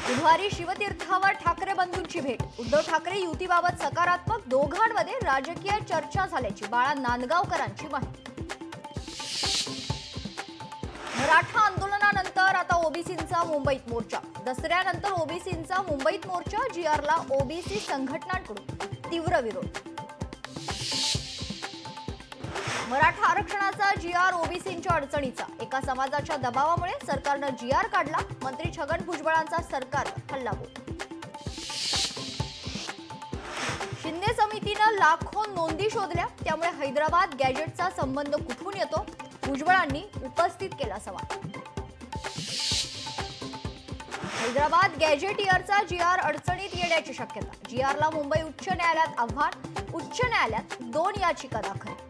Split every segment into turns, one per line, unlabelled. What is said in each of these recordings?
बुधवारी शिवतीर्थावर ठाकरे बंधूंची भेट। उद्धव ठाकरे युतीबाबत सकारात्मक, दोघांमध्ये राजकीय चर्चा झाल्याची बाळा नांदगावकरांची माहिती। मराठा आंदोलनानंतर आता ओबीसींचा मुंबईत मोर्चा। दसऱ्यानंतर ओबीसींचा मुंबईत मोर्चा। जीआरला ओबीसी संघटनांकडून तीव्र विरोध। मराठा आरक्षणाचा जीआर ओबीसींच्या अडचणीचा। एका समाजाच्या दबावामुळे सरकारने जीआर काढला। मंत्री छगन भुजबळांचा सरकारवर हल्लाबोल। शिंदे समितीने लाखो नोंदी शोधल्या, त्यामुळे हैदराबाद गॅजेटचा संबंध कुठून येतो? भुजबळांनी उपस्थित केला सवाल। हैदराबाद गॅजेट इयरचा जीआर अडचणीत येण्याची शक्यता। जीआरला मुंबई उच्च न्यायालयात आव्हान। उच्च न्यायालयात 2 याचिका दाखल।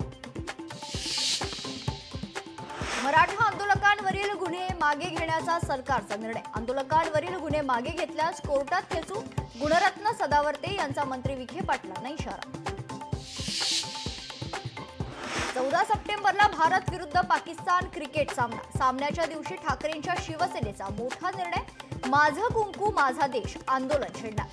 मराठा आंदोलकांवरील गुन्हे मागे घेण्याचा सरकारचा निर्णय। आंदोलकांवरील गुन्हे मागे घेतल्यास कोर्टात खेचू। गुणरत्न सदावर्ते यांचा मंत्री विखे पाटलांना इशारा। 14 सप्टेंबरला भारत विरुद्ध पाकिस्तान क्रिकेट सामना। सामन्याच्या दिवशी ठाकरेंच्या शिवसेनेचा मोठा निर्णय। माझं कुंकू माझा देश आंदोलन छेडणार।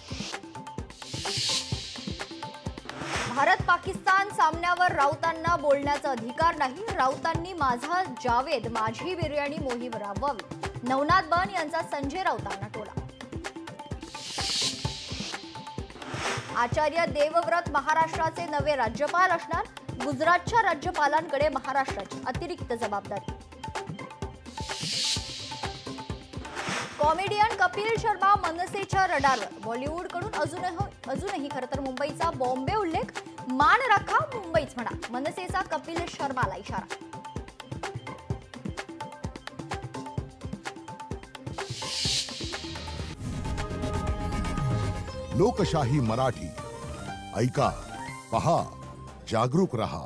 भारत पाकिस्तान सामन्यावर राऊतांना बोलण्याचा अधिकार नाही। राऊतांनी माझा जावेद माझी बिर्याणी मोहीम राबवावी। नवनाथ बन यांचा संजय राऊतांना टोला। आचार्य देवव्रत महाराष्ट्राचे नवे राज्यपाल असणार। गुजरातच्या राज्यपालांकडे महाराष्ट्राची अतिरिक्त जबाबदारी। कॉमेडियन कपिल शर्मा मनसेच्या रडारवर। बॉलिवूडकडून अजूनही खरं तर मुंबईचा बॉम्बे उल्लेख। मान राखा मुंबईच म्हणा, मनसेचा कपिल शर्माला इशारा।
लोकशाही मराठी ऐका, पहा, जागरूक रहा।